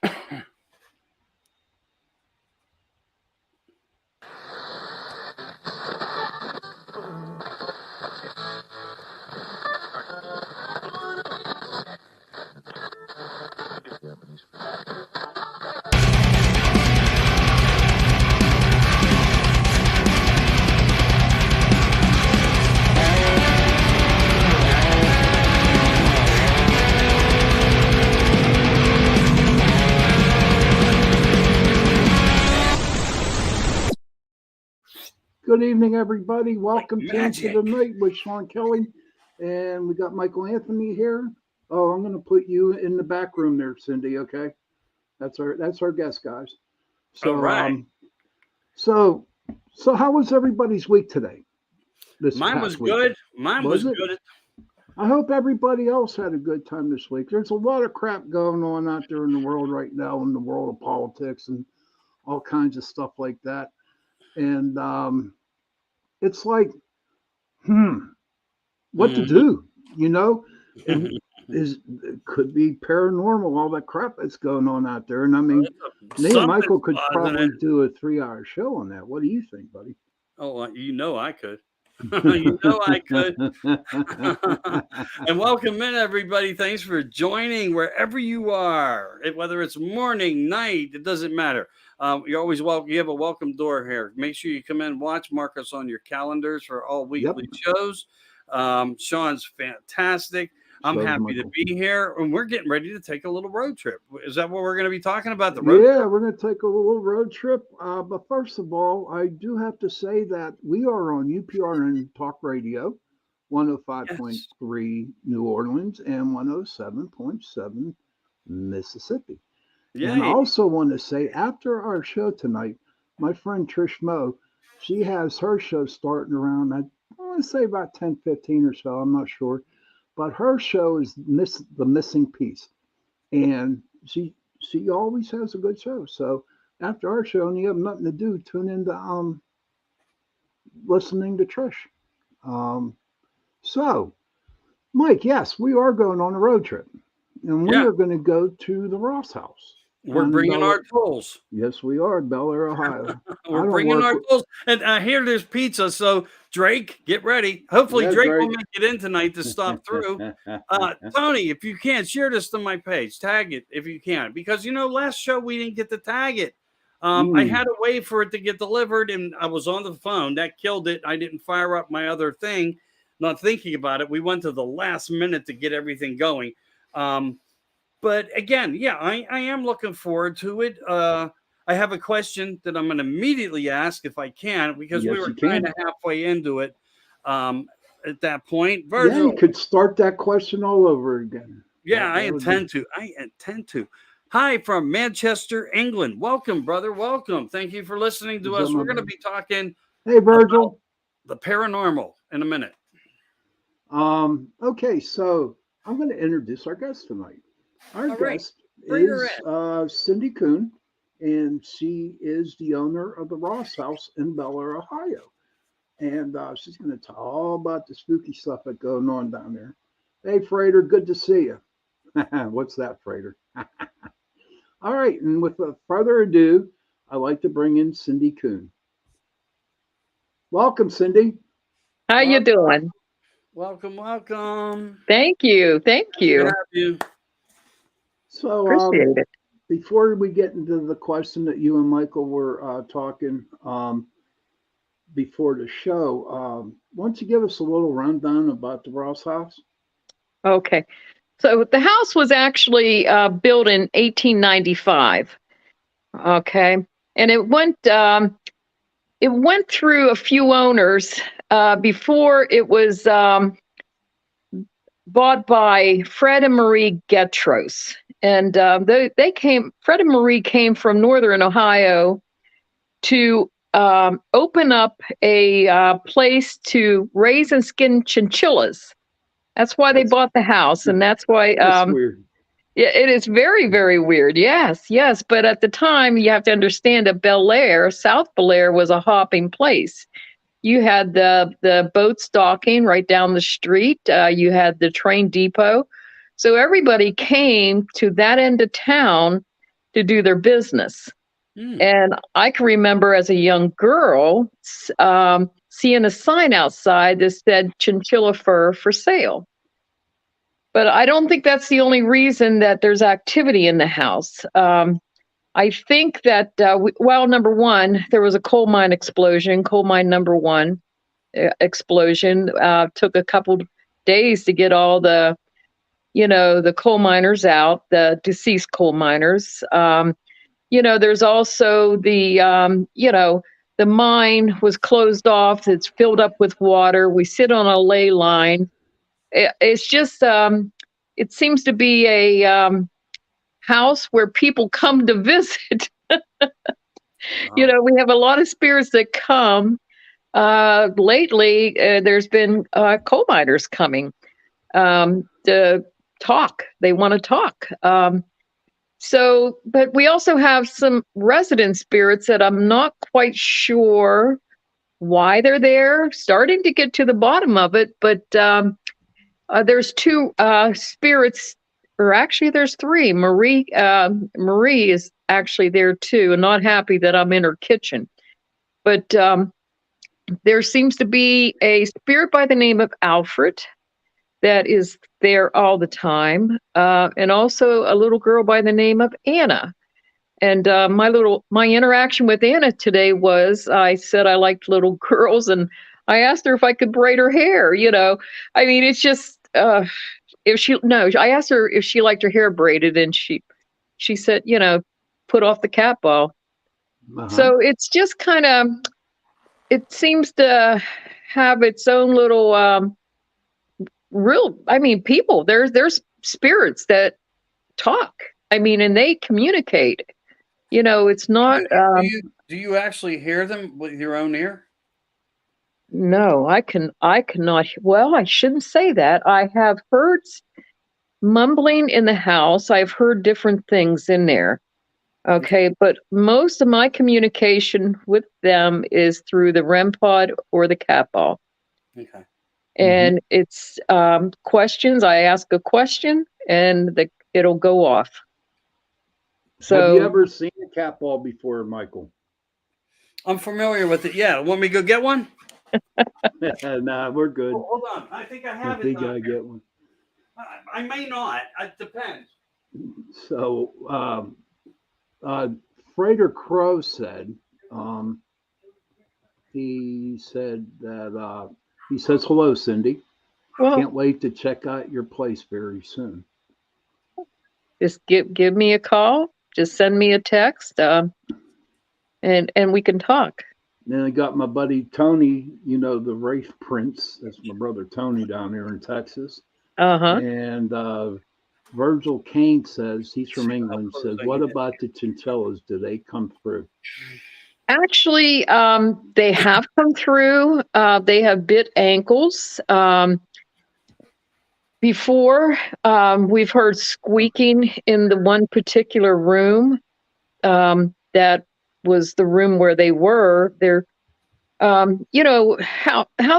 Good evening, everybody. Welcome to Into the Night with Shawn Kelly. And we got Michael Anthony here. Oh, I'm going to put you in the back room there, Cindy, okay? That's our guest, guys. So, all right. So how was everybody's week today? Mine was good. Mine was good. I hope everybody else had a good time this week. There's a lot of crap going on out there in the world right now, in the world of politics and all kinds of stuff like that. And it's like, what to do? You know, it could be paranormal, all that crap that's going on out there. And I mean, me and Michael could probably do a 3-hour show on that. What do you think, buddy? Oh, you know I could. You know I could. And welcome in, everybody. Thanks for joining wherever you are. Whether it's morning, night, it doesn't matter. You're always welcome. You have a welcome door here. Make sure you come in, watch, mark us on your calendars for all weekly shows. Shawn's fantastic. I'm happy to be here, and we're getting ready to take a little road trip. Is that what we're going to be talking about? The road trip? We're going to take a little road trip. But first of all, I do have to say that we are on UPRN Talk Radio, 105.3 New Orleans and 107.7 Mississippi. Yeah. And I also want to say, after our show tonight, my friend Trish Moe, she has her show starting around, I want to say about 10:15 or so. I'm not sure. But her show is The Missing Piece. And she always has a good show. So after our show and you have nothing to do, tune into listening to Trish. So, Mike, yes, we are going on a road trip. And we are going to go to the Ross house. We're bringing our tools. Yes, we are. Bellaire, Ohio. We're bringing our tools. And I hear there's pizza. So, Drake, get ready. Hopefully, Drake will make it in tonight to stop through. Tony, if you can, share this to my page. Tag it if you can. Because, last show we didn't get to tag it. I had to wait for it to get delivered, and I was on the phone. That killed it. I didn't fire up my other thing, not thinking about it. We went to the last minute to get everything going. But again, I am looking forward to it. I have a question that I'm going to immediately ask if I can, because we were kind of halfway into it at that point. Virgil, you could start that question all over again. Yeah, I intend to. Hi from Manchester, England. Welcome, brother. Welcome. Thank you for listening to us. We're going to be talking. Hey, Virgil. The paranormal in a minute. Okay, so I'm going to introduce our guest tonight. Our guest is Cindy Kuhn, and she is the owner of the Ross House in Bellaire, Ohio. And she's going to talk all about the spooky stuff that's going on down there. Hey, Freighter, good to see you. What's that, Freighter? All right, and with further ado, I'd like to bring in Cindy Kuhn. Welcome, Cindy. How you doing? Welcome. Thank you. Good to have you. So, appreciate it. Before we get into the question that you and Michael were talking before the show, why don't you give us a little rundown about the Ross House? Okay. So the house was actually built in 1895. Okay. And it went through a few owners before it was bought by Fred and Marie Getros. And Fred and Marie came from Northern Ohio to open up a place to raise and skin chinchillas. That's why they bought the house. And that's why that's weird. Yeah, it is very, very weird. Yes. But at the time, you have to understand that Bellaire, South Bellaire, was a hopping place. You had the boat docking right down the street. You had the train depot. So everybody came to that end of town to do their business. And I can remember as a young girl seeing a sign outside that said chinchilla fur for sale. But I don't think that's the only reason that there's activity in the house. I think that, well, number one, there was a coal mine explosion, coal mine number one explosion. Took a couple days to get all the, the coal miners out, the deceased coal miners. There's also the mine was closed off. It's filled up with water. We sit on a ley line. It's just, it seems to be a house where people come to visit. Wow. We have a lot of spirits that come. Lately, there's been coal miners coming to talk. They want to talk. But we also have some resident spirits that I'm not quite sure why they're there, starting to get to the bottom of it. But there's two spirits, or actually there's three. Marie is actually there too, and not happy that I'm in her kitchen. But there seems to be a spirit by the name of Alfred that is there all the time, and also a little girl by the name of Anna. And my interaction with Anna today was, I said I liked little girls, and I asked her if I could braid her hair. I mean, it's just I asked her if she liked her hair braided, and she said, put off the cat ball. So it's just kind of, it seems to have its own little people. There's spirits that talk. And they communicate. It's not. Do you actually hear them with your own ear? No, I cannot. Well, I shouldn't say that. I have heard mumbling in the house. I've heard different things in there. Okay, but most of my communication with them is through the REM pod or the cat ball. Okay. And it's questions. I ask a question, and it'll go off. So, have you ever seen a cat ball before, Michael? I'm familiar with it. Yeah. Want me to go get one? Nah, we're good. Oh, hold on. I think I have I think I get one. I may not. It depends. So, Frater Crow said, he said that, he says, hello, Cindy. well, Can't wait to check out your place very soon. just give me a call. Just send me a text, and we can talk. Then I got my buddy Tony, the Wraith Prince. That's my brother Tony down here in Texas. And Virgil Kane says, he's from England, says, what about the chinchillas? Do they come through? Actually, they have come through. They have bit ankles. Before, we've heard squeaking in the one particular room. That was the room where they were. How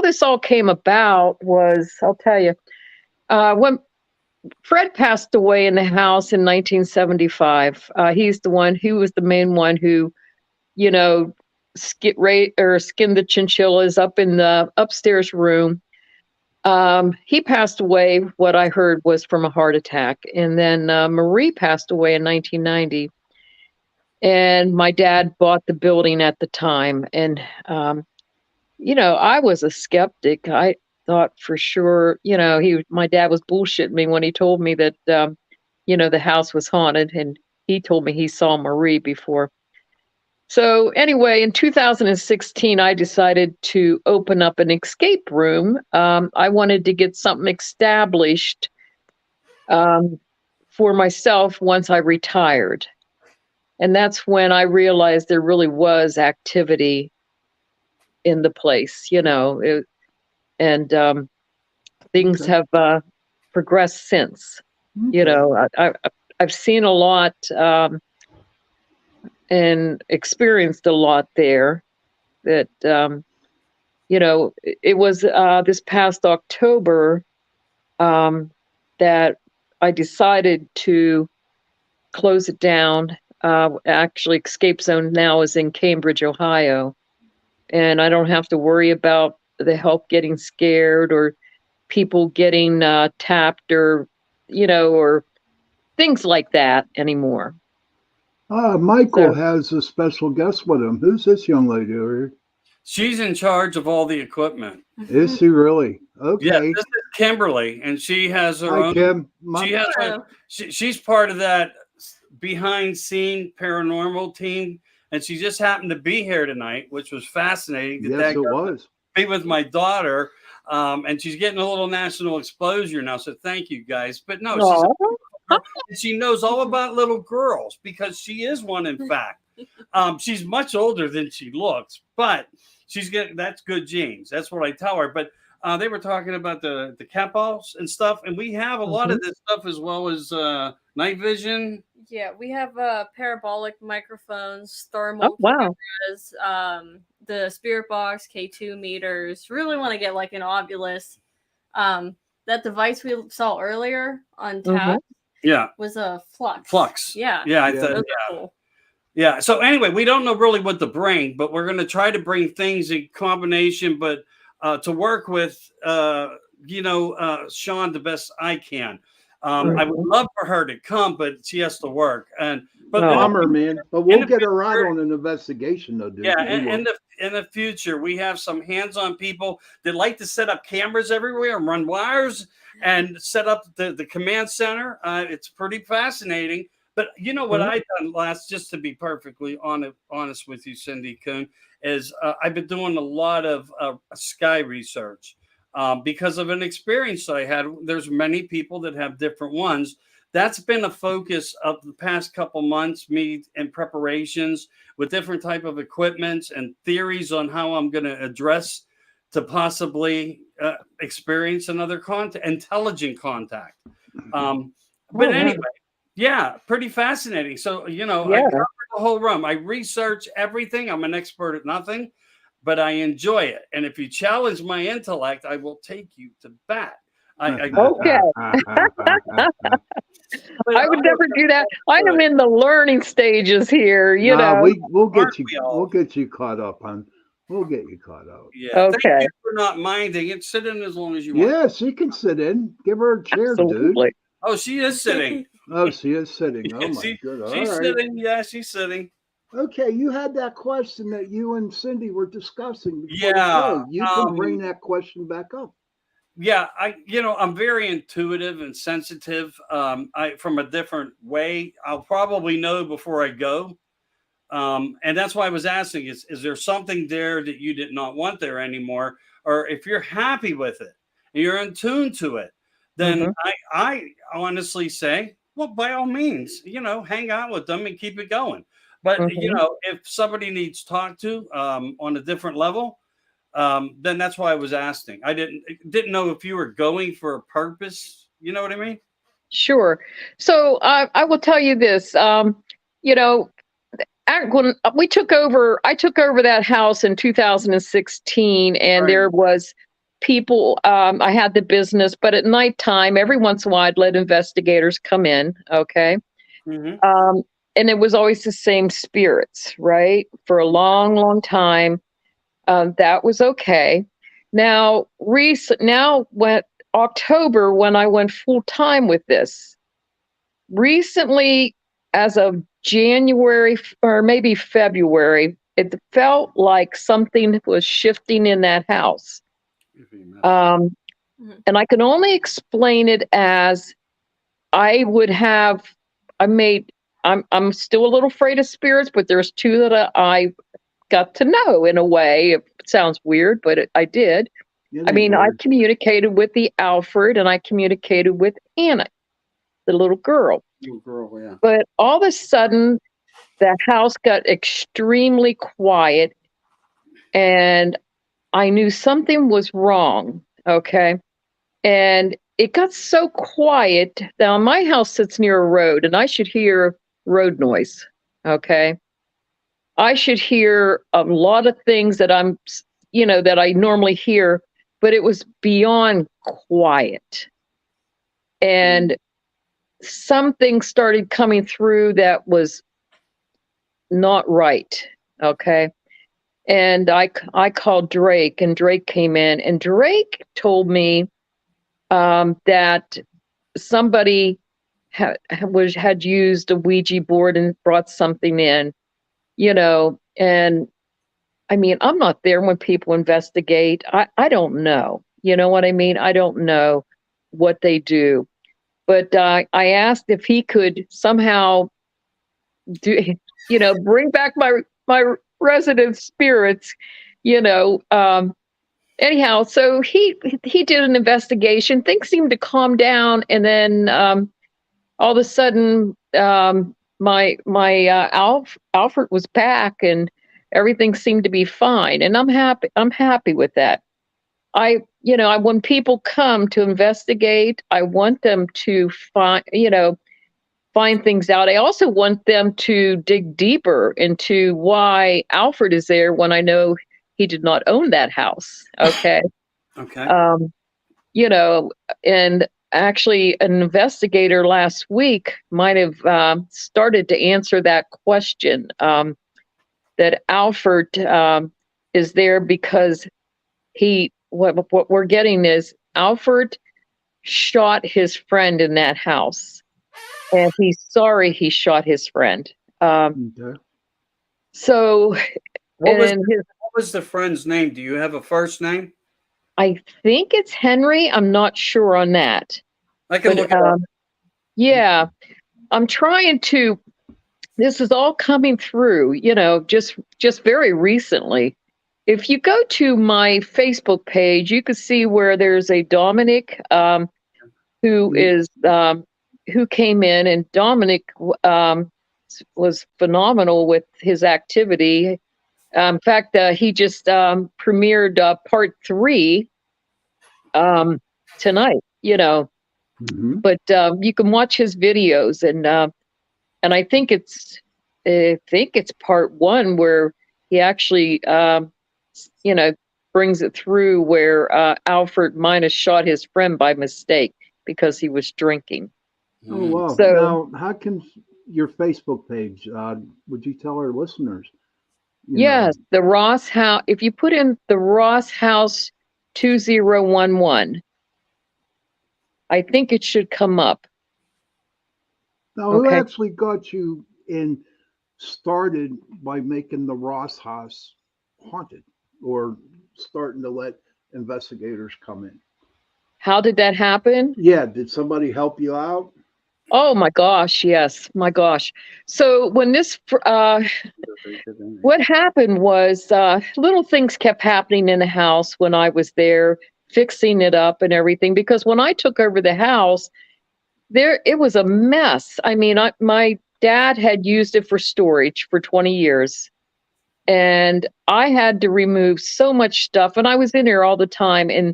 this all came about was, I'll tell you, when Fred passed away in the house in 1975, he was the main one who, skinned the chinchillas up in the upstairs room. He passed away, what I heard was from a heart attack. And then Marie passed away in 1990. And my dad bought the building at the time. And, I was a skeptic. I thought for sure, my dad was bullshitting me when he told me that, the house was haunted. And he told me he saw Marie before. So anyway, in 2016, I decided to open up an escape room. I wanted to get something established for myself once I retired. And that's when I realized there really was activity in the place, and things have progressed since. I've seen a lot and experienced a lot there. That it was this past October that I decided to close it down. Actually, Escape Zone now is in Cambridge, Ohio. And I don't have to worry about the help getting scared or people getting tapped or, or things like that anymore. Michael has a special guest with him. Who's this young lady over here? She's in charge of all the equipment. Is she really? Okay. Yeah, this is Kimberly, and she has her own. Kim. She's part of that behind scene paranormal team, and she just happened to be here tonight, which was fascinating. Yes, it was. Be with my daughter, and she's getting a little national exposure now. So thank you guys. But no, she knows all about little girls because she is one. In fact, she's much older than she looks, but that's good genes. That's what I tell her. But they were talking about the cat balls and stuff, and we have a lot of this stuff as well as night vision. Yeah, we have parabolic microphones, thermal cameras, the spirit box, K2 meters. Really want to get like an Ovilus. That device we saw earlier on tap was a flux. Yeah. I thought, cool. Yeah. So anyway, we don't know really what to bring, but we're going to try to bring things in combination, but to work with, Shawn the best I can. I would love for her to come, but she has to work. Bummer, man. But we'll get her out on an investigation, though, dude. Yeah, and in the future, we have some hands-on people that like to set up cameras everywhere and run wires and set up the command center. It's pretty fascinating. But you know what I've done last, just to be perfectly honest with you, Cindy Kuhn, is I've been doing a lot of sky research. Because of an experience I had. There's many people that have different ones. That's been a focus of the past couple months, me in preparations with different type of equipments and theories on how I'm going to address to possibly experience another intelligent contact. But anyway, pretty fascinating. So, I cover the whole room. I research everything. I'm an expert at nothing. But I enjoy it. And if you challenge my intellect, I will take you to bat. Okay. I would never do that. I am in the learning stages here, We'll get you caught up, hon. We'll get you caught up. Yeah. Okay. Thank you for not minding it. Sit in as long as you want. Yeah, she can sit in. Give her a chair, dude. Oh, she is sitting. Oh, she is sitting. Oh, my goodness. She's sitting. Yeah, she's sitting. Okay, you had that question that you and Cindy were discussing. You can bring that question back up. Yeah, I'm very intuitive and sensitive. From a different way. I'll probably know before I go. And that's why I was asking, is there something there that you did not want there anymore? Or if you're happy with it and you're in tune to it, then I honestly say, well, by all means, hang out with them and keep it going. But, if somebody needs talked to on a different level, then that's why I was asking. I didn't know if you were going for a purpose. You know what I mean? Sure. So I will tell you this. When I took over that house in 2016, and there was people. I had the business, but at nighttime, every once in a while, I'd let investigators come in. Okay. And it was always the same spirits, right? For a long, long time. That was okay. Now, when October, when I went full time with this, recently, as of January or maybe February, it felt like something was shifting in that house. And I can only explain it as I'm still a little afraid of spirits, but there's two that I got to know in a way. It sounds weird, but I did. I communicated with the Alfred, and I communicated with Anna, the little girl. Yeah. But all of a sudden, the house got extremely quiet, and I knew something was wrong. Okay. And it got so quiet. Now, my house sits near a road, and I should hear road noise. Okay. I should hear a lot of things that that I normally hear, but it was beyond quiet. And something started coming through that was not right. Okay. And I called Drake, and Drake came in, and Drake told me that somebody had used a Ouija board and brought something in, and I mean, I'm not there when people investigate. I don't know. You know what I mean? I don't know what they do. But I asked if he could somehow bring back my resident spirits, anyhow. So he did an investigation. Things seemed to calm down, and then all of a sudden, my Alfred was back, and everything seemed to be fine. And I'm happy with that. When people come to investigate, I want them to find things out. I also want them to dig deeper into why Alfred is there when I know he did not own that house. Okay. Okay. And actually an investigator last week might have started to answer that question, that Alfred is there because what we're getting is Alfred shot his friend in that house, and he's sorry he shot his friend. Okay. So, what was the friend's name? Do you have a first name? I think it's Henry. I'm not sure on that. I can look it up. Yeah, I'm trying to. This is all coming through, just very recently. If you go to my Facebook page, you can see where there's a Dominic who came in, and Dominic was phenomenal with his activity. In fact, he just premiered part 3 tonight. Mm-hmm. But you can watch his videos, and I think it's part 1 where he actually brings it through where Alfred might have shot his friend by mistake because he was drinking. Oh, wow. So, now, how can your Facebook page, would you tell our listeners? Yes, the Ross House. If you put in the Ross House 2011, I think it should come up. Now, who actually got you started by making the Ross House haunted, or starting to let investigators come in? How did that happen? Yeah, did somebody help you out? Oh my gosh, yes, my gosh. So when this, what happened was little things kept happening in the house when I was there, fixing it up and everything. Because when I took over the house, it was a mess. I mean, my dad had used it for storage for 20 years. And I had to remove so much stuff. And I was in there all the time. And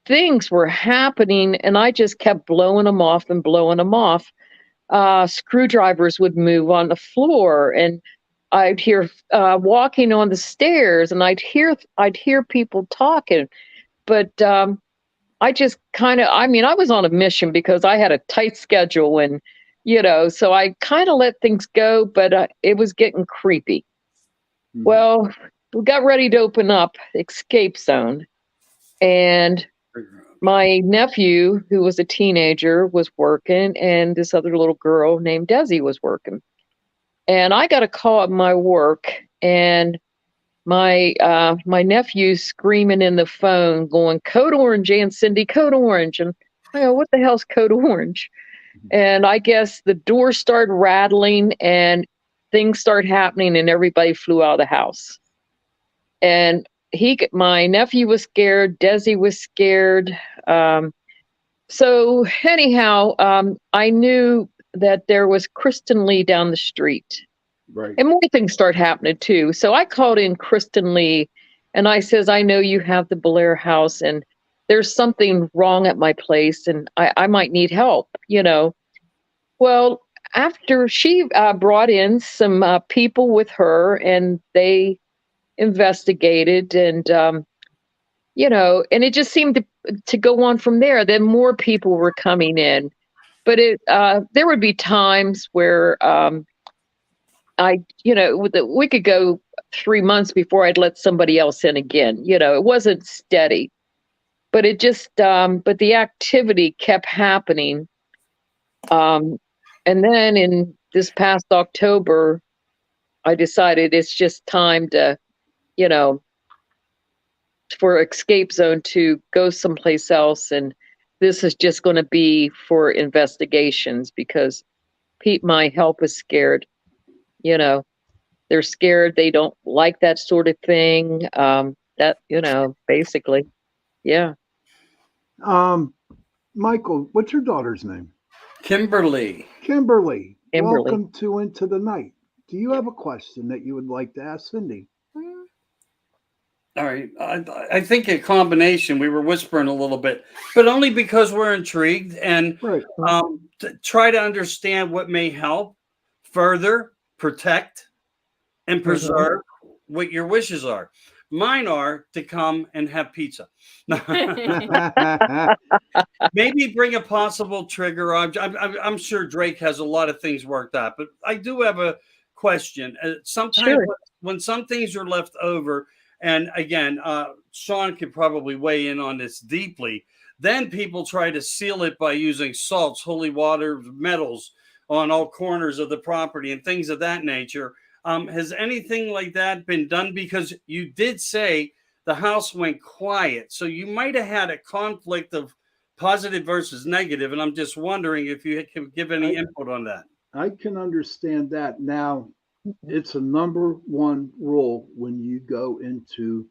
things were happening. And I just kept blowing them off and blowing them off. Screwdrivers would move on the floor. And I'd hear walking on the stairs. And I'd hear people talking. But I just I was on a mission because I had a tight schedule and, so I kind of let things go, but it was getting creepy. Mm-hmm. Well, we got ready to open up Escape Zone, and my nephew, who was a teenager, was working, and this other little girl named Desi was working. And I got a call at my work, and my nephew screaming in the phone, going, "Code Orange, Aunt Cindy, Code Orange." And I go, "What the hell's Code Orange?" And I guess the door started rattling and things started happening, and everybody flew out of the house. And my nephew was scared, Desi was scared. So anyhow, I knew that there was Kristen Lee down the street. Right. And more things start happening too. So I called in Kristen Lee, and I says, "I know you have the Bellaire house, and there's something wrong at my place, and I might need help, Well, after she brought in some people with her, and they investigated, and and it just seemed to go on from there. Then more people were coming in, but there would be times where we could go 3 months before I'd let somebody else in again. It wasn't steady, but it just, but the activity kept happening. And then in this past October, I decided it's just time to, for Escape Zone to go someplace else. And this is just going to be for investigations because Pete, my help, is scared. They're scared. They don't like that sort of thing. Basically. Yeah. Michael, what's your daughter's name? Kimberly. Kimberly. Welcome to Into the Night. Do you have a question that you would like to ask Cindy? All right. I think a combination. We were whispering a little bit, but only because we're intrigued and to try to understand what may help further protect and preserve what your wishes are. Mine are to come and have pizza. Maybe bring a possible trigger object. I'm sure Drake has a lot of things worked out, but I do have a question. Sometimes when some things are left over, and again, Shawn could probably weigh in on this deeply, then people try to seal it by using salts, holy water, metals on all corners of the property and things of that nature. Has anything like that been done? Because you did say the house went quiet, so you might have had a conflict of positive versus negative, and I'm just wondering if you can give any input on that. I can understand that. Now, it's a number one rule when you go into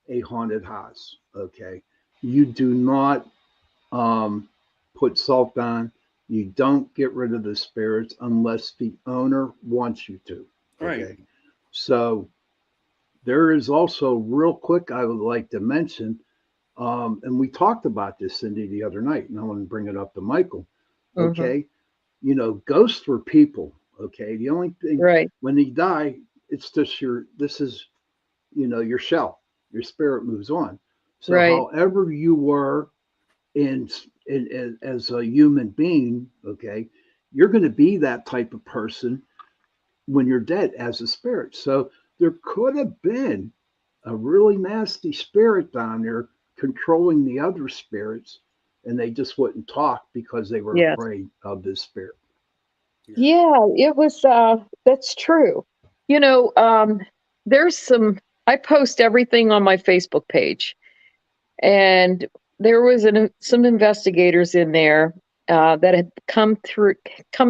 a haunted house, okay? You do not put salt on. You don't get rid of the spirits unless the owner wants you to. Okay. Right. So there is also real quick I would like to mention, and we talked about this, Cindy, the other night, and I want to bring it up to Michael. Okay. Ghosts were people. Okay. The only thing when they die, it's just your shell, your spirit moves on. So however you were as a human being, okay, you're going to be that type of person when you're dead as a spirit. So there could have been a really nasty spirit down there controlling the other spirits, and they just wouldn't talk because they were afraid of this spirit. Yeah, it was, that's true. There's I post everything on my Facebook page, and there was some investigators in there that had come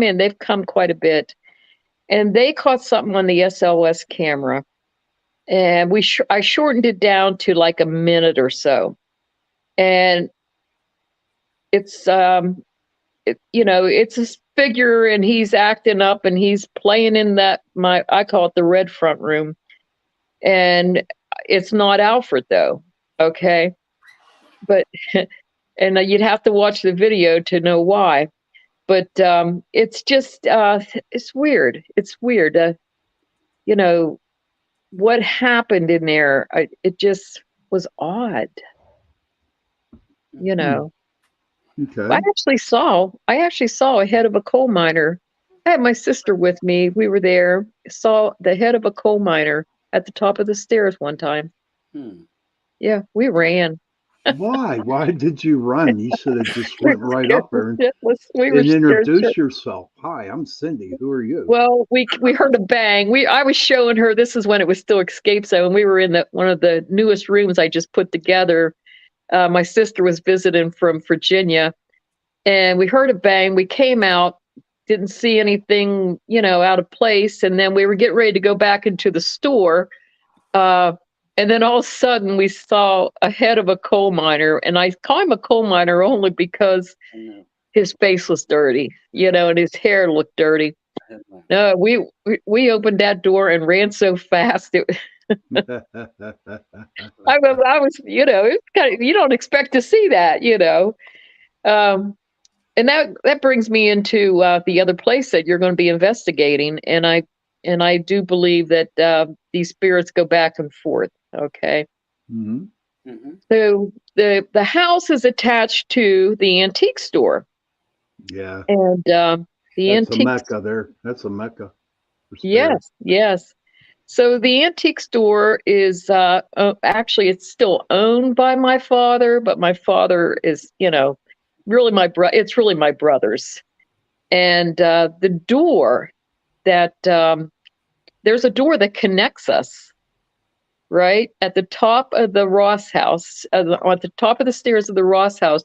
in. They've come quite a bit, and they caught something on the SLS camera, and I shortened it down to like a minute or so, and it's it's a figure, and he's acting up, and he's playing in I call it the red front room, and it's not Alfred though, okay, but and you'd have to watch the video to know why, but it's just it's weird. It's weird. What happened in there? It just was odd. Okay. I actually saw a head of a coal miner. I had my sister with me. We were there. Saw the head of a coal miner at the top of the stairs one time. Yeah, we ran. Why? Why did you run? You should have just went right up there and and introduce yourself. Hi, I'm Cindy. Who are you? Well, we heard a bang. I was showing her. This is when it was still Escape Zone. We were in one of the newest rooms I just put together. My sister was visiting from Virginia, and we heard a bang. We came out, didn't see anything, out of place. And then we were getting ready to go back into the store. And then all of a sudden we saw a head of a coal miner, and I call him a coal miner only because his face was dirty, and his hair looked dirty. No, we opened that door and ran so fast. I was, it's kind of, you don't expect to see that, and that brings me into the other place that you're going to be investigating, and I do believe that these spirits go back and forth. Okay. Mm-hmm. Mm-hmm. So the house is attached to the antique store. Yeah. And the That's antique a mecca there. That's a mecca. Yes, yes. So the antique store is actually it's still owned by my father, but my father is, really it's really my brother's. And the door that there's a door that connects us right at the top of the Ross house, at the top of the stairs of the Ross house.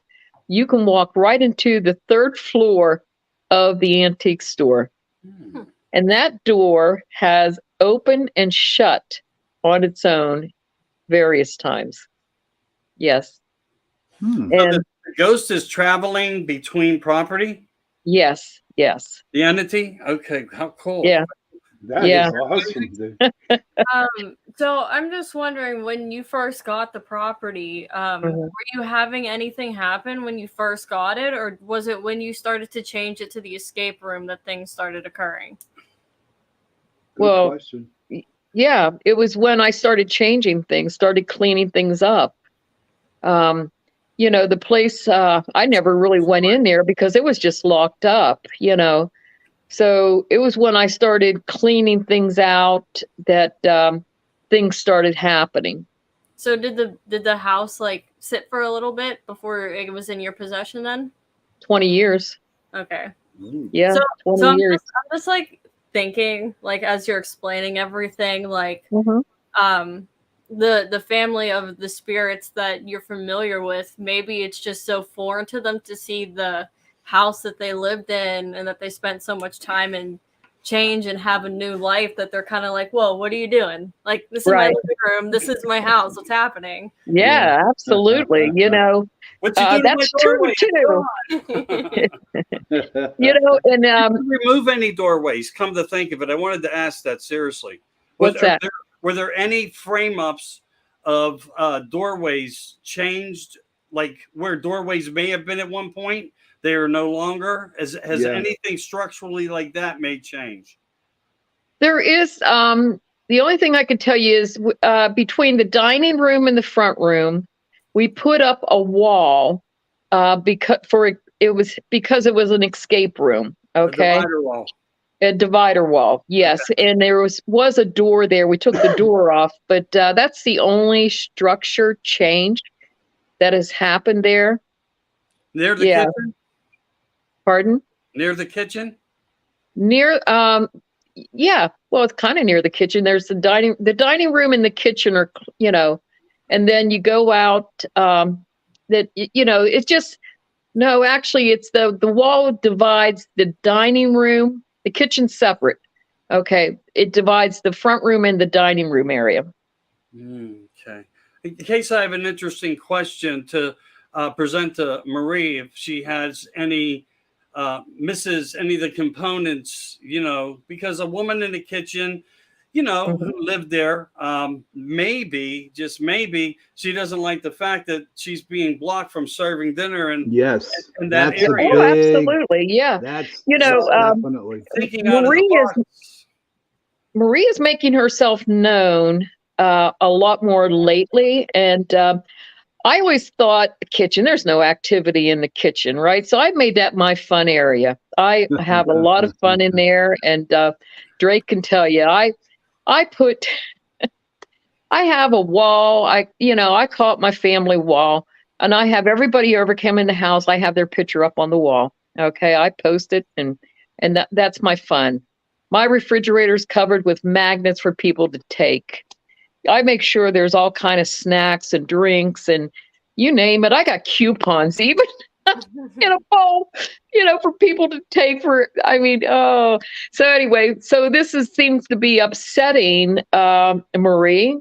You can walk right into the third floor of the antique store. And that door has opened and shut on its own various times. Yes. So the ghost is traveling between property? Yes, yes. The entity? Okay, how cool. Yeah. That is awesome, dude. So I'm just wondering, when you first got the property, were you having anything happen when you first got it, or was it when you started to change it to the escape room that things started occurring? Good question. Yeah, it was when I started changing things, started cleaning things up. The place, I never really went in there because it was just locked up, So it was when I started cleaning things out that things started happening. So did the house like sit for a little bit before it was in your possession then? 20 years. Okay. Yeah, so 20 years. I'm just like thinking, like, as you're explaining everything, like the family of the spirits that you're familiar with, maybe it's just so foreign to them to see the house that they lived in and that they spent so much time in change and have a new life that they're kind of like, whoa, what are you doing? Like, this is my living room, this is my house, what's happening? Yeah, absolutely. What you do that's true too. And remove any doorways. Come to think of it, I wanted to ask that seriously. What's that? Were there any frame ups of doorways changed, like where doorways may have been at one point, they are no longer? Has anything structurally like that made change? There is. The only thing I can tell you is between the dining room and the front room, we put up a wall because it was an escape room. Okay. A divider wall. A divider wall, yes. Okay. And there was a door there. We took the door off, but that's the only structure change that has happened there. Near the kitchen? Pardon? Near the kitchen? Near, yeah. Well, it's kind of near the kitchen. There's the dining room and the kitchen are, and then you go out. It's just no. Actually, it's the wall divides the dining room. The kitchen's separate. Okay. It divides the front room and the dining room area. Okay. In case I have an interesting question to present to Marie, if she has any misses any of the components, because a woman in the kitchen, who lived there, maybe, just maybe, she doesn't like the fact that she's being blocked from serving dinner and that area. Oh, absolutely, yeah. That's definitely thinking out of the box. Marie is making herself known a lot more lately, and I always thought the kitchen, there's no activity in the kitchen, right? So I made that my fun area. I have a lot of fun in there, and Drake can tell you, I have a wall. I call it my family wall, and I have everybody who ever came in the house, I have their picture up on the wall. Okay, I post it, and that's my fun. My refrigerator's covered with magnets for people to take. I make sure there's all kind of snacks and drinks and you name it. I got coupons even in a bowl, for people to take so anyway, so this seems to be upsetting Marie.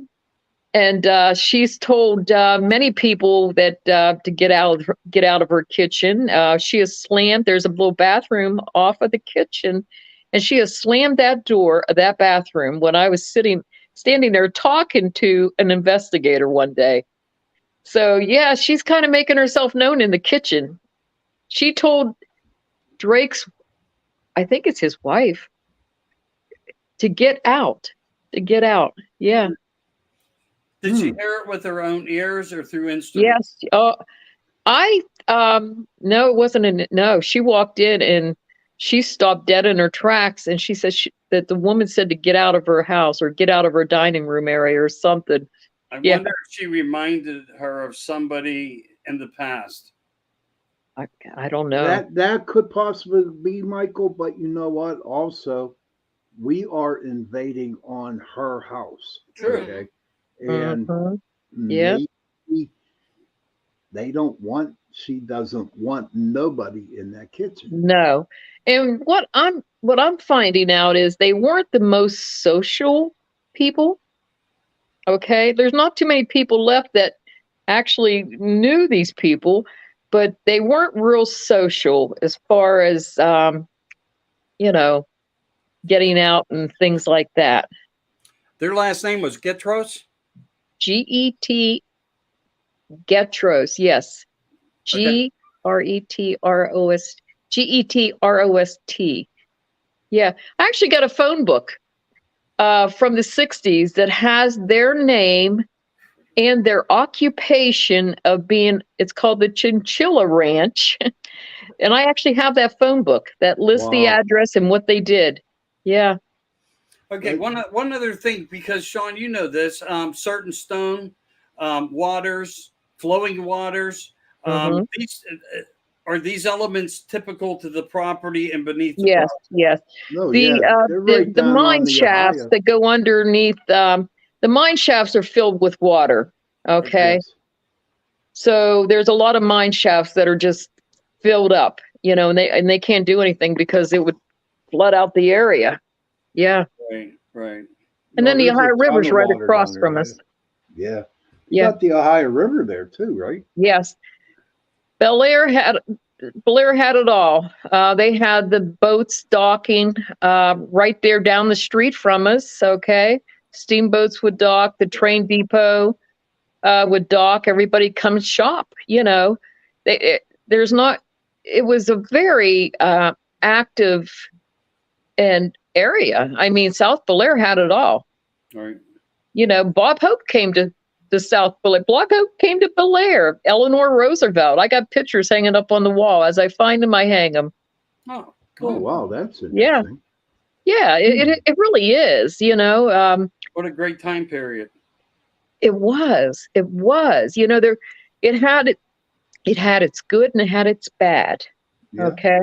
And she's told many people that to get out of her kitchen. She has slammed. There's a little bathroom off of the kitchen, and she has slammed that door of that bathroom when I was standing there talking to an investigator one day. So yeah, she's kind of making herself known in the kitchen. She told Drake's, I think it's his wife, to get out. Yeah. Did she hear it with her own ears or through instruments? Yes. No, it wasn't. No, she walked in and she stopped dead in her tracks, and she said that the woman said to get out of her house or get out of her dining room area or something. I wonder if she reminded her of somebody in the past. I don't know. That could possibly be, Michael, but you know what? Also, we are invading on her house. True. Okay. And Yeah, maybe she doesn't want nobody in that kitchen. no. And what I'm finding out is they weren't the most social people. Okay. There's not too many people left that actually knew these people, but they weren't real social as far as you know, getting out and things like that. Their last name was Getros? G-E-T Getros, yes. G-R-E-T-R-O-S G-E-T-R-O-S-T. Yeah. I actually got a phone book from the 60s that has their name and their occupation of being, it's called the Chinchilla Ranch. And I actually have that phone book that lists the address and what they did. Yeah. Okay, one other thing, because Shawn, you know this, certain stone, waters, flowing waters, are these elements typical to the property and beneath the property? Yes. No, The mine shafts that go underneath, the mine shafts are filled with water. Okay. Yes. So there's a lot of mine shafts that are just filled up, and they can't do anything because it would flood out the area. Yeah. Right. And then the Ohio River's right across from us. Yeah. You got the Ohio River there too, right? Yes. Bellaire had it all. They had the boats docking right there down the street from us. Okay. Steamboats would dock, the train depot would dock, everybody comes shop, it was a very active and area. I mean, South Bellaire had it all. Right. Bob Hope came to South Bellaire. Bob Hope came to Bellaire. Eleanor Roosevelt. I got pictures hanging up on the wall. As I find them, I hang them. Oh, cool. Oh, wow, that's interesting. Yeah, it really is. What a great time period. It was. It had its good and it had its bad. Yeah. Okay.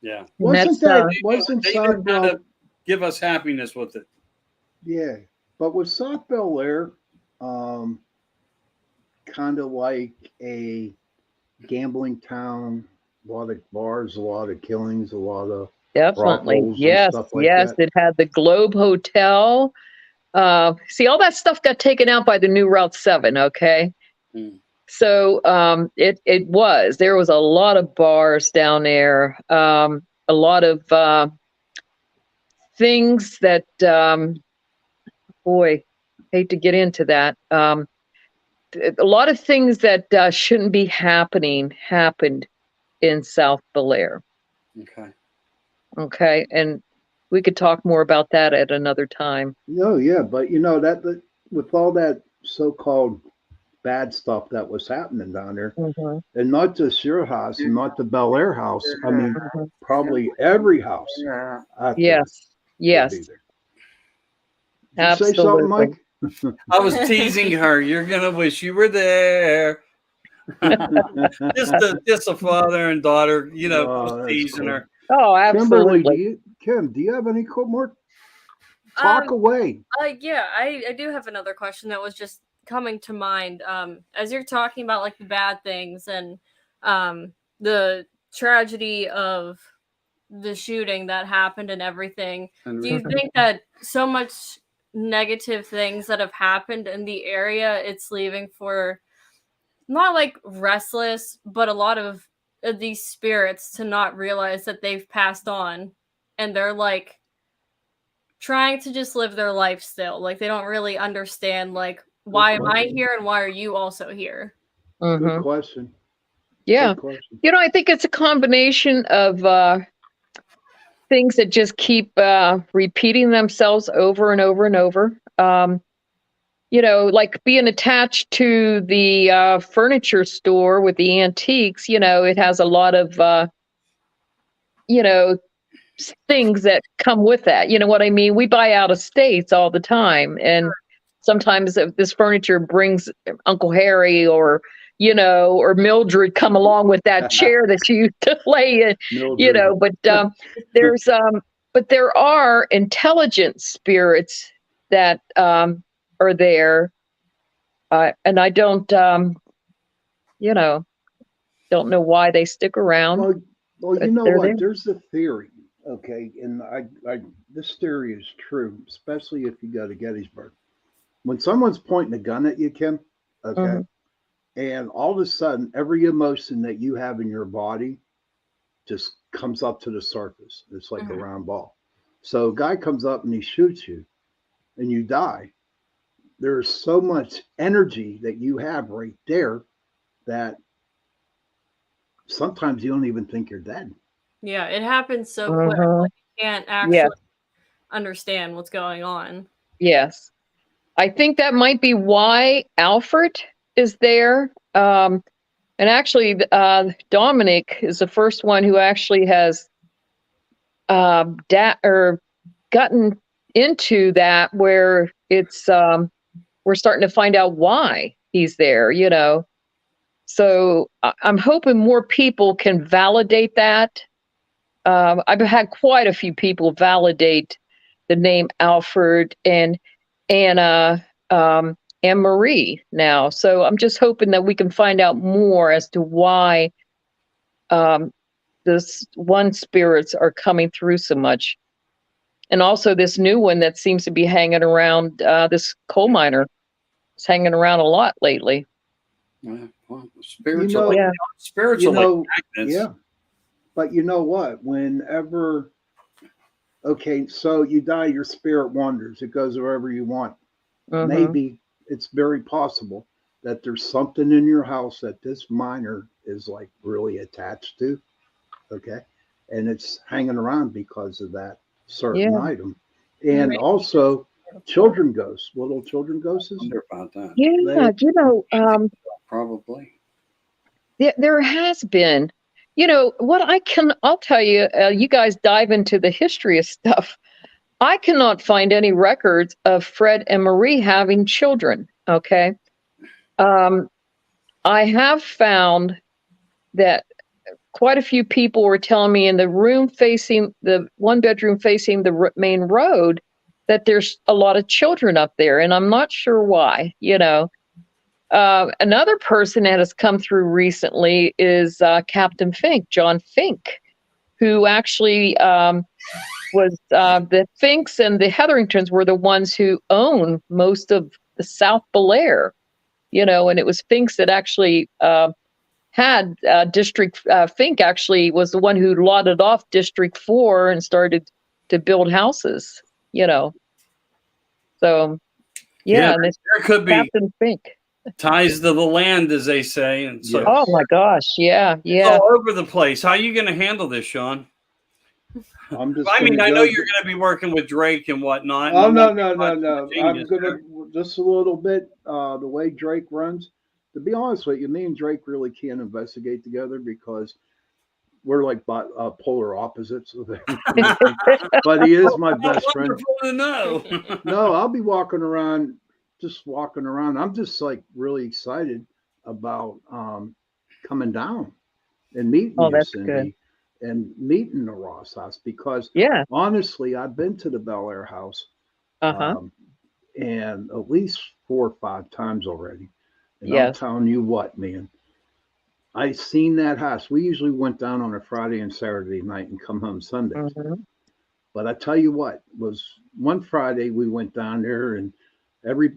Yeah. Wasn't they South knew how to give us happiness with it? Yeah, but was South Bellaire kind of like a gambling town? A lot of bars, a lot of killings, a lot of definitely. Yes, stuff like that. It had the Globe Hotel. See, all that stuff got taken out by the new Route 7. Okay. So there was a lot of bars down there, a lot of things that, hate to get into that. A lot of things that shouldn't be happened in South Bellaire. Okay. And we could talk more about that at another time. No, yeah, but that with all that so-called bad stuff that was happening down there, and not just your house and not the Bellaire house. I mean, probably every house. Yes. Absolutely. Say something, Mike? I was teasing her. You're gonna wish you were there. just a father and daughter, teasing her. Oh, absolutely. Kim, do you have any more? Talk away. Yeah, I do have another question that was just coming to mind. As you're talking about like the bad things and the tragedy of the shooting that happened and everything, do you think that so much negative things that have happened in the area, it's leaving for not like restless, but a lot of these spirits to not realize that they've passed on and they're like trying to just live their life still. Like they don't really understand like, why am I here and why are you also here? Good question. Yeah. Good question. I think it's a combination of things that just keep repeating themselves over and over and over. Like being attached to the furniture store with the antiques, it has a lot of, things that come with that. You know what I mean? We buy out of states all the time, and sometimes if this furniture brings Uncle Harry or or Mildred come along with that chair that you used to lay in, Mildred. there's but there are intelligent spirits that are there, and I don't don't know why they stick around. Well, you know what? There. There's a theory, okay, and this theory is true, especially if you go to Gettysburg. When someone's pointing a gun at you, Kim, okay, and all of a sudden, every emotion that you have in your body just comes up to the surface. It's like a round ball. So a guy comes up and he shoots you, and you die. There's so much energy that you have right there that sometimes you don't even think you're dead. Yeah, it happens so quick. Like, you can't actually understand what's going on. Yes. I think that might be why Alfred is there. And actually, Dominic is the first one who actually has gotten into that, where it's we're starting to find out why he's there, So I'm hoping more people can validate that. I've had quite a few people validate the name Alfred and Anna and Marie now. So I'm just hoping that we can find out more as to why this one spirits are coming through so much. And also this new one that seems to be hanging around, this coal miner is hanging around a lot lately. Well, spiritual, spiritual magnets. Yeah. But you know what? Whenever, okay, so you die, your spirit wanders. It goes wherever you want. Maybe it's very possible that there's something in your house that this miner is like really attached to. Okay. And it's hanging around because of that certain item. And also children ghosts, little children ghosts. I wonder about that. Yeah, probably. There has been. I'll tell you, you guys dive into the history of stuff. I cannot find any records of Fred and Marie having children. Okay. I have found that quite a few people were telling me in the room facing the one bedroom facing the main road that there's a lot of children up there, and I'm not sure why. Another person that has come through recently is Captain Fink, John Fink, who actually was the Finks and the Hetheringtons were the ones who own most of the South Bellaire, and it was Finks that actually had District Fink actually was the one who lotted off District 4 and started to build houses, So, there could be Captain Fink. Ties to the land, as they say. And so, oh my gosh, yeah. It's all over the place. How are you going to handle this, Shawn? I know you're going to be working with Drake and whatnot. Oh, no. I'm going to, just a little bit, the way Drake runs. To be honest with you, me and Drake really can't investigate together because we're like polar opposites of everything. But he is my best friend. Wonderful to know. No, I'll be walking around. I'm just like really excited about coming down and meeting you, Cindy, and meeting the Ross house because honestly, I've been to the Bellaire house and at least 4 or 5 times already. And I'm telling you what, man, I seen that house. We usually went down on a Friday and Saturday night and come home Sundays. But I tell you what, was one Friday we went down there and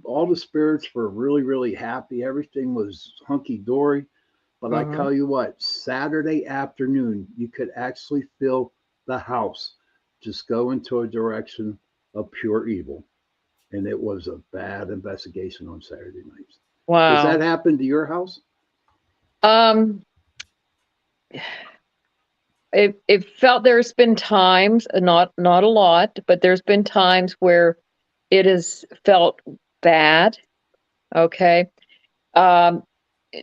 all the spirits were really, really happy. Everything was hunky-dory. But I tell you what, Saturday afternoon, you could actually feel the house just go into a direction of pure evil. And it was a bad investigation on Saturday nights. Wow. Does that happen to your house? It felt there's been times, not a lot, but there's been times where it has felt bad. Okay.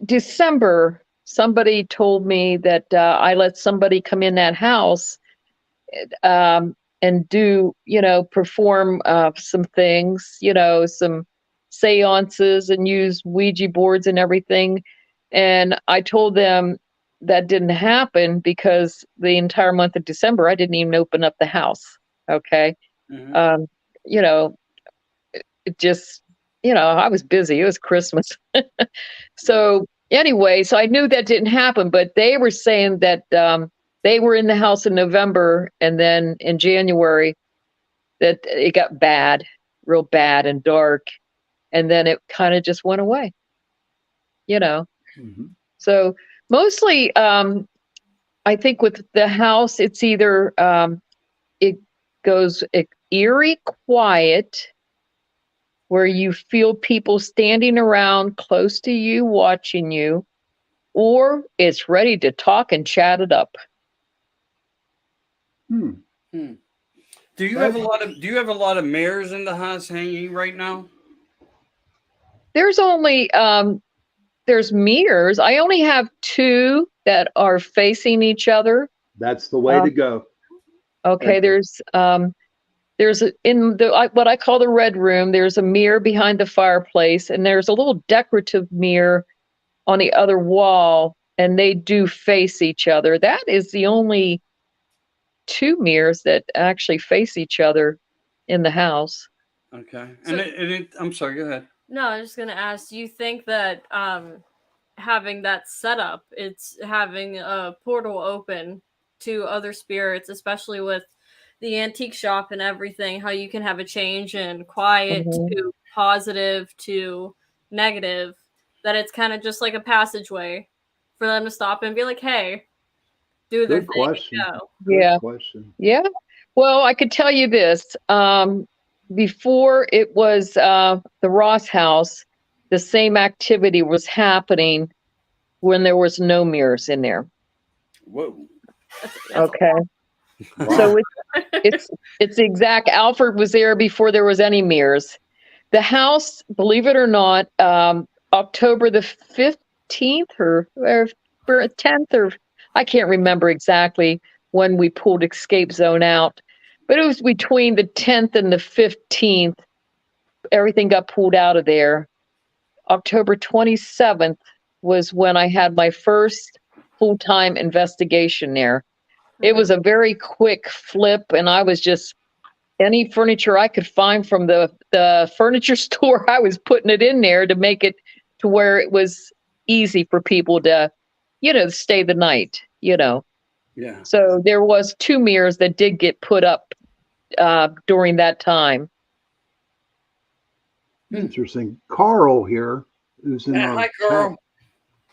December, somebody told me that I let somebody come in that house and do, perform some things, some seances and use Ouija boards and everything. And I told them that didn't happen because the entire month of December, I didn't even open up the house. Okay. Mm-hmm. It just, I was busy. It was Christmas. So anyway, so I knew that didn't happen, but they were saying that they were in the house in November, and then in January that it got bad, real bad and dark. And then it kind of just went away, Mm-hmm. So mostly, I think with the house, it's either it goes eerie quiet, where you feel people standing around close to you, watching you, or it's ready to talk and chat it up. Hmm. Do you have a lot of mirrors in the house hanging right now? There's only there's mirrors. I only have 2 that are facing each other. That's the way to go. Okay, there's in the what I call the red room, there's a mirror behind the fireplace, and there's a little decorative mirror on the other wall, and they do face each other. That is the only 2 mirrors that actually face each other in the house. Okay. And I'm sorry, go ahead. No, I was just gonna ask, do you think that having that setup, it's having a portal open to other spirits, especially with the antique shop and everything, how you can have a change in quiet to positive to negative, that it's kind of just like a passageway for them to stop and be like, hey, do their Good thing question. and go. Yeah. Question. Yeah. Well, I could tell you this. Before it was the Ross house, the same activity was happening when there was no mirrors in there. Whoa. That's Okay. Wow. So it's the exact. Alfred was there before there was any mirrors. The house, believe it or not, October the 15th or 10th, or I can't remember exactly when we pulled Escape Zone out, but it was between the 10th and the 15th. Everything got pulled out of there. October 27th was when I had my first full-time investigation there. It was a very quick flip, and I was just any furniture I could find from the furniture store, I was putting it in there to make it to where it was easy for people to, stay the night, Yeah. So there was 2 mirrors that did get put up during that time. Interesting. Carl here, who's in our hi, Carl. chat,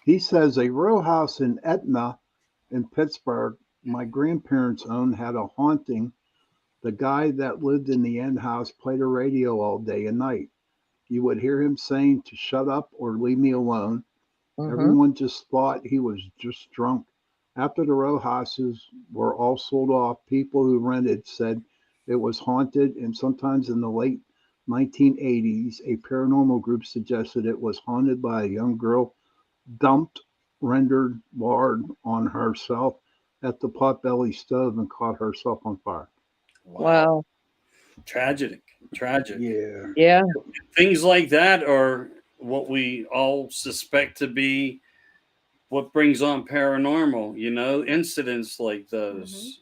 he says a row house in Etna in Pittsburgh my grandparents owned had a haunting. The guy that lived in the end house played a radio all day and night. You would hear him saying to shut up or leave me alone. Everyone just thought he was just drunk. After the row houses were all sold off, people who rented said it was haunted, and sometimes in the late 1980s, a paranormal group suggested it was haunted by a young girl dumped rendered lard on herself at the potbelly stove and caught herself on fire. Wow. Tragic. Yeah. Yeah. Things like that are what we all suspect to be what brings on paranormal, incidents like those.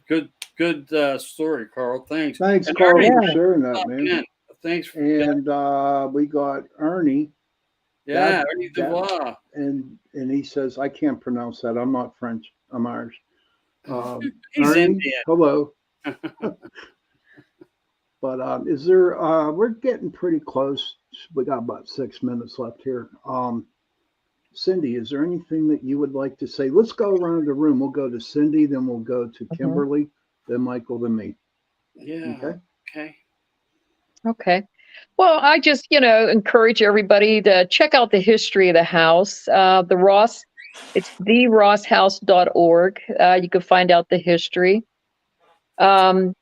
Good story, Carl. Thanks. Thanks, And Carl, Ernie, for sharing that, man. Thanks. And we got Ernie. Yeah, Ernie Dubois. And he says, I can't pronounce that. I'm not French. I'm Irish. He's Ernie, Indian. hello. But is there, we're getting pretty close. We got about 6 minutes left here. Cindy, is there anything that you would like to say? Let's go around the room. We'll go to Cindy, then we'll go to Kimberly, then Michael, then me. Yeah. Okay. Well, I just, encourage everybody to check out the history of the house. The Ross, it's therosshouse.org. You can find out the history. I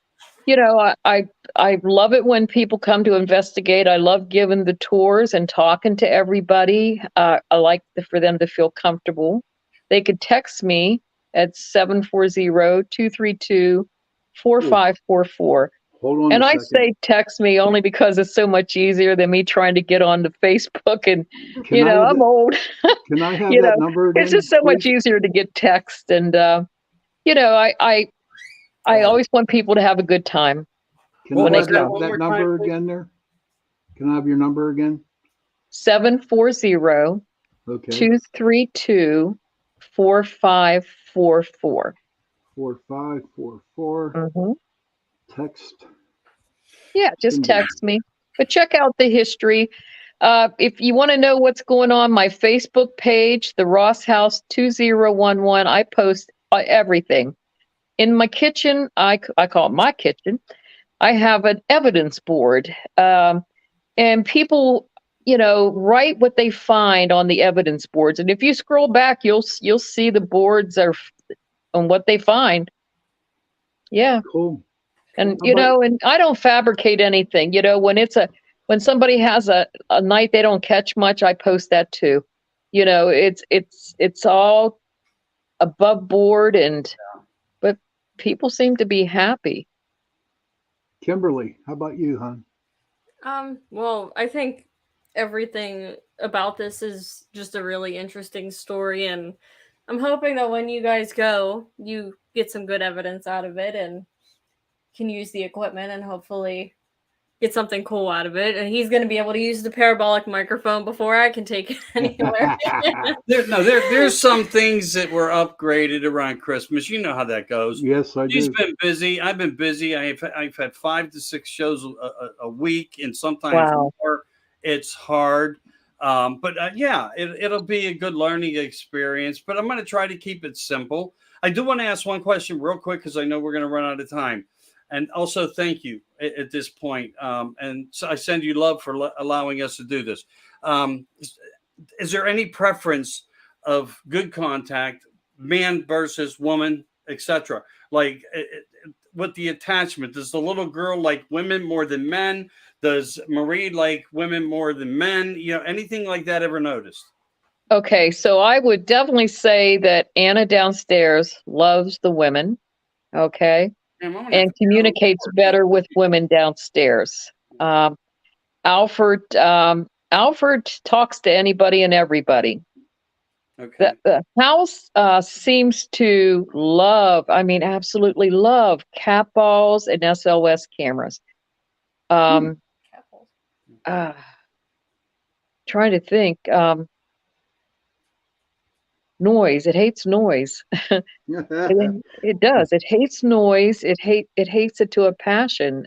love it when people come to investigate. I love giving the tours and talking to everybody. I like for them to feel comfortable. They could text me at 740-232-4544. Hold on and a I second. say text me only because it's so much easier than me trying to get on to Facebook. And, I'm old. Can I have that number again? It's just so much easier to get text. And, I always want people to have a good time. Can I have that number again there? Can I have your number again? 740-232-4544. 4544. Mm-hmm. Text. Yeah, just text me. But check out the history. If you want to know what's going on, my Facebook page, the Ross House 2011, I post everything. In my kitchen, I call it my kitchen, I have an evidence board. And people, write what they find on the evidence boards. And if you scroll back, you'll see the boards are on what they find. Yeah. Cool. And, and I don't fabricate anything. When somebody has a night they don't catch much, I post that too. It's all above board but people seem to be happy. Kimberly, how about you, hon? Well, I think everything about this is just a really interesting story, and I'm hoping that when you guys go, you get some good evidence out of it and can use the equipment and hopefully get something cool out of it. And he's going to be able to use the parabolic microphone before I can take it anywhere. There's some things that were upgraded around Christmas. You know how that goes. Yes, I do. He's been busy. I've been busy. I've had 5 to 6 shows a week, and sometimes more. It's hard. But it'll be a good learning experience. But I'm going to try to keep it simple. I do want to ask one question real quick because I know we're going to run out of time. And also, thank you at this point. And so I send you love for allowing us to do this. Is there any preference of good contact, man versus woman, etc.? Like with the attachment, does the little girl like women more than men? Does Marie like women more than men? Anything like that ever noticed? Okay, so I would definitely say that Anna downstairs loves the women. Okay. And communicates better with women downstairs. Alfred talks to anybody and everybody. Okay. The house seems to absolutely love cat balls and SLS cameras. Trying to think. Noise. It hates noise. It does. It hates noise. It hates it to a passion.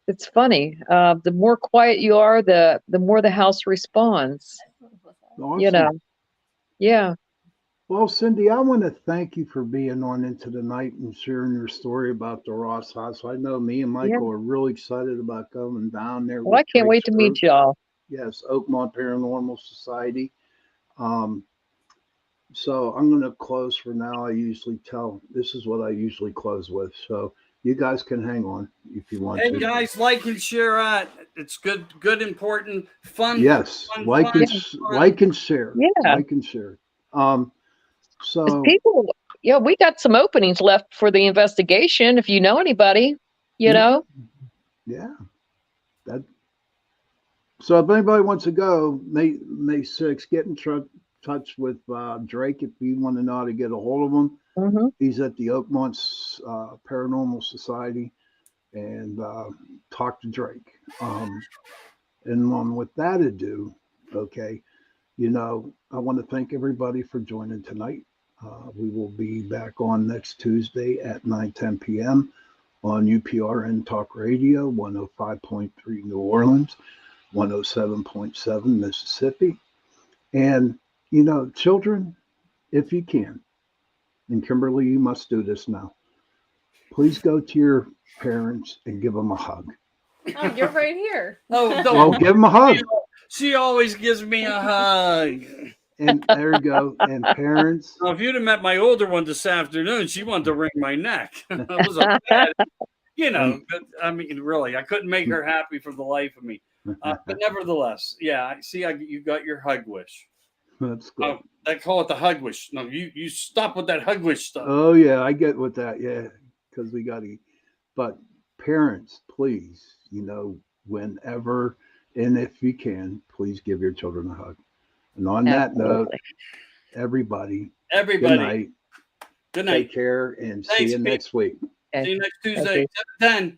It's funny. The more quiet you are, the more the house responds. Awesome. Yeah. Well, Cindy, I want to thank you for being on Into the Night and sharing your story about the Ross House. I know me and Michael are really excited about going down there. Well, I can't wait to meet y'all. Yes, Oakmont Paranormal Society. So I'm going to close for now. This is what I usually close with. So you guys can hang on if you want to. And guys, like and share. It's good, important, fun. Yes, fun, like and share. Yeah, like and share. So people, we got some openings left for the investigation. If you know anybody, Yeah. So if anybody wants to go, May 6th, get in touch with Drake if you want to know how to get a hold of him. Mm-hmm. He's at the Oakmont Paranormal Society, and talk to Drake. And with that ado, okay, I want to thank everybody for joining tonight. We will be back on next Tuesday at 9:10 p.m. on UPRN Talk Radio, 105.3 New Orleans, 107.7 Mississippi. And children, if you can, and Kimberly, you must do this now. Please go to your parents and give them a hug. Oh, you're right here. Oh, well, give them a hug. She always gives me a hug. And there you go. And parents. Now, if you'd have met my older one this afternoon, she wanted to wring my neck. That was a bad, really, I couldn't make her happy for the life of me. But nevertheless, you got your hug wish. That's good. They call it the hug wish. No, you stop with that hug wish stuff. Oh yeah, I get with that. Yeah, because we got to. But parents, please, whenever and if you can, please give your children a hug. And on that note, everybody, good night. Good night. Take care and see you next week. See you next Tuesday, 10.